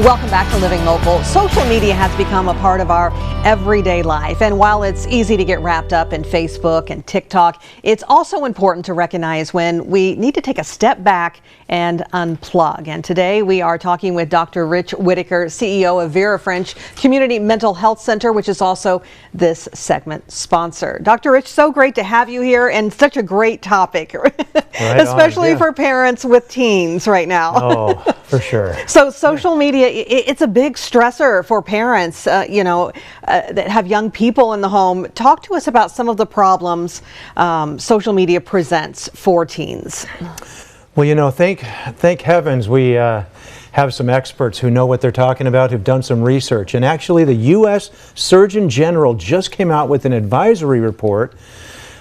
Welcome back to Living Local. Social media has become a part of our everyday life, and while it's easy to get wrapped up in Facebook and TikTok, it's also important to recognize when we need to take a step back and unplug. And today we are talking with Dr. Rich Whitaker, CEO of Vera French Community Mental Health Center, which is also this segment sponsor. Dr. Rich, so great to have you here, and such a great topic, especially for parents with teens right now. Oh, for sure. So social media, it's a big stressor for parents, that have young people in the home. Talk to us about some of the problems social media presents for teens. Well, thank heavens we have some experts who know what they're talking about, who've done some research. And actually, the U.S. Surgeon General just came out with an advisory report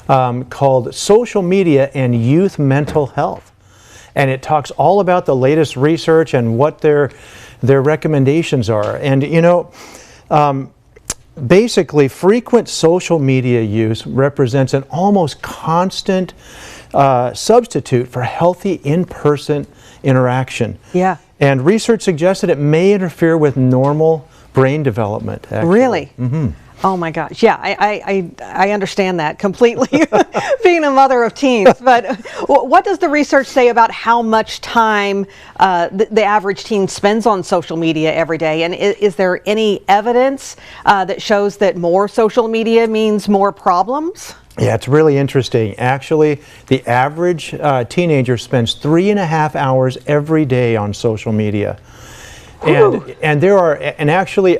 called Social Media and Youth Mental Health. And it talks all about the latest research and what their recommendations are. And basically, frequent social media use represents an almost constant substitute for healthy in-person interaction. Yeah. And research suggests that it may interfere with normal brain development, actually. Really? Mm-hmm. Oh my gosh, yeah, I understand that completely, being a mother of teens. But what does the research say about how much time the average teen spends on social media every day? And is there any evidence that shows that more social media means more problems? Yeah, it's really interesting. Actually, the average teenager spends 3.5 hours every day on social media. And actually,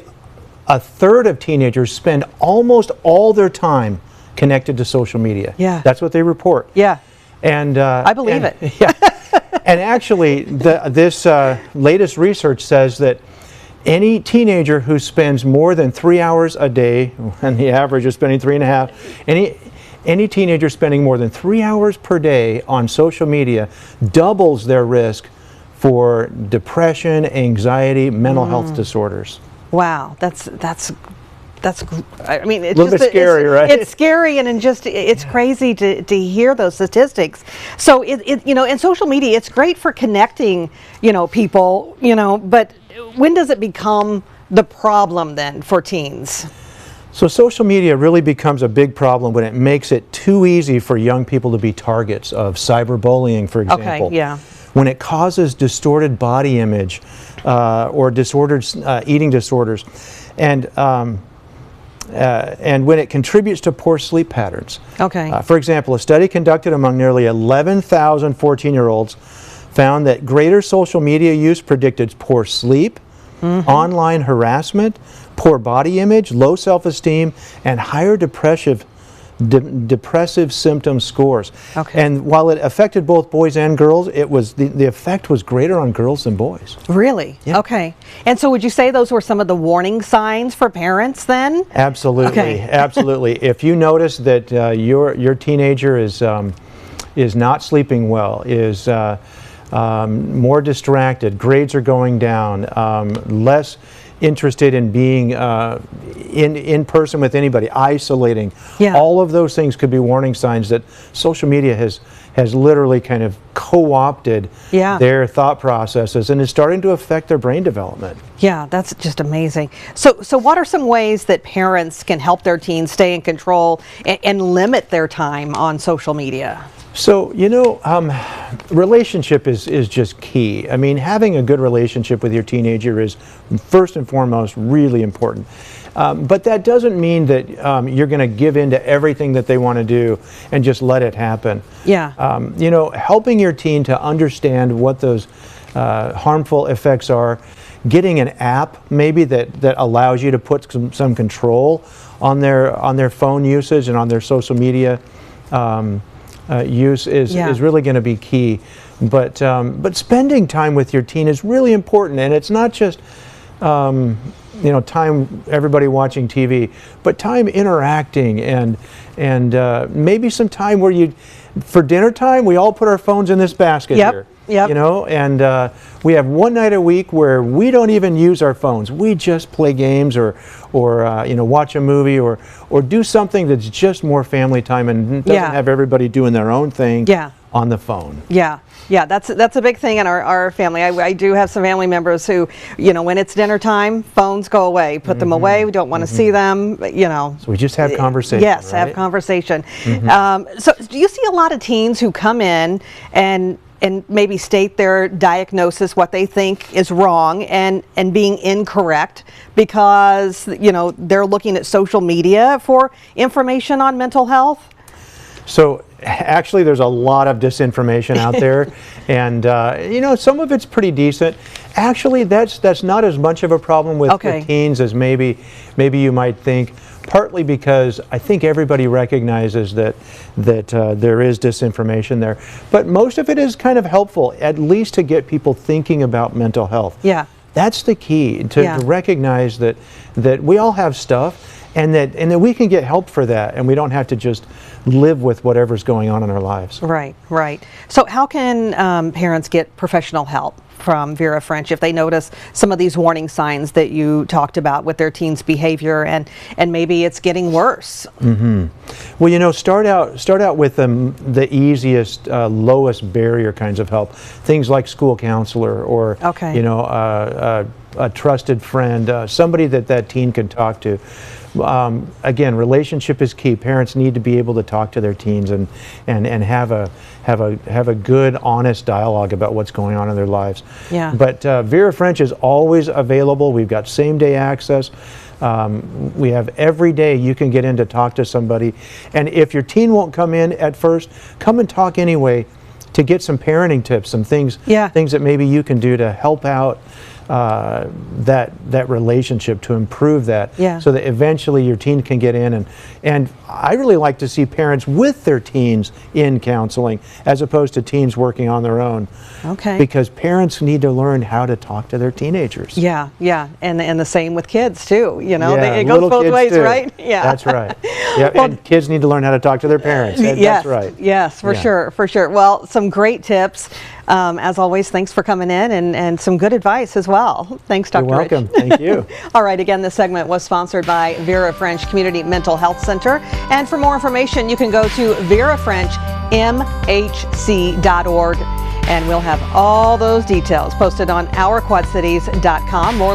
a third of teenagers spend almost all their time connected to social media. Yeah. That's what they report. Yeah. And I believe it. Yeah. And actually, this latest research says that any teenager who spends more than 3 hours a day, and the average is spending 3.5, any teenager spending more than 3 hours per day on social media doubles their risk for depression, anxiety, mental health disorders. Wow, that's. I mean, it's a little bit scary, right? It's scary, and it's crazy to hear those statistics. So in social media, it's great for connecting, people, But when does it become the problem then for teens? So social media really becomes a big problem when it makes it too easy for young people to be targets of cyberbullying, for example. Okay, yeah. When it causes distorted body image or disordered eating disorders, and when it contributes to poor sleep patterns. Okay. For example, a study conducted among nearly 11,000 14-year-olds found that greater social media use predicted poor sleep, online harassment, poor body image, low self-esteem, and higher depressive symptom scores. Okay. And while it affected both boys and girls, it was the effect was greater on girls than boys. Really? Yeah. Okay. And so would you say those were some of the warning signs for parents then? Absolutely. Okay. Absolutely. If you notice that your teenager is not sleeping well, is more distracted, grades are going down, less interested in being in person with anybody, isolating. Yeah. All of those things could be warning signs that social media has literally kind of co-opted their thought processes and is starting to affect their brain development. Yeah, that's just amazing. So what are some ways that parents can help their teens stay in control and limit their time on social media? So, relationship is just key. I mean, having a good relationship with your teenager is first and foremost really important. But that doesn't mean that you're going to give in to everything that they want to do and just let it happen. Yeah. Helping your teen to understand what those harmful effects are, getting an app maybe that allows you to put some control on their phone usage and on their social media use is really going to be key. But spending time with your teen is really important, and it's not just time everybody watching TV, but time interacting and maybe some time where for dinner time we all put our phones in this basket here. Yep. And we have one night a week where we don't even use our phones. We just play games or watch a movie or do something that's just more family time and doesn't have everybody doing their own thing. Yeah. on the phone. Yeah, yeah, that's a big thing in our family. I do have some family members who, when it's dinner time, phones go away, put them away. We don't want to see them, So we just have conversation. Yes, right? have conversation. So do you see a lot of teens who come in and maybe state their diagnosis, what they think is wrong, and being incorrect because, they're looking at social media for information on mental health? So actually there's a lot of disinformation out there, and some of it's pretty decent. Actually, that's not as much of a problem with teens as maybe you might think, partly because I think everybody recognizes that there is disinformation there, but most of it is kind of helpful, at least to get people thinking about mental health. Yeah. That's the key, to recognize that we all have stuff, and that we can get help for that, and we don't have to just live with whatever's going on in our lives. Right, right. So how can parents get professional help from Vera French if they notice some of these warning signs that you talked about with their teens' behavior, and maybe it's getting worse? Well, start out with the easiest, lowest barrier kinds of help. Things like school counselor, or a trusted friend, somebody that teen can talk to. Again, relationship is key. Parents need to be able to talk to their teens and have a good, honest dialogue about what's going on in their lives. Yeah. But Vera French is always available. We've got same-day access. We have every day you can get in to talk to somebody. And if your teen won't come in at first, come and talk anyway to get some parenting tips, some things that maybe you can do to help out that relationship, to improve that, so that eventually your teen can get in. And I really like to see parents with their teens in counseling as opposed to teens working on their own. Okay. Because parents need to learn how to talk to their teenagers. Yeah, yeah, and the same with kids too. It little goes both kids ways, too. right? Yeah, that's right. Yeah, and kids need to learn how to talk to their parents. Yes, that's right. Yes, for sure, for sure. Well, some great tips. As always, thanks for coming in, and some good advice as well. Thanks, Dr. You're welcome. Rich. Thank you. All right, again, this segment was sponsored by Vera French Community Mental Health Center. And for more information, you can go to verafrenchmhc.org, and we'll have all those details posted on ourquadcities.com. More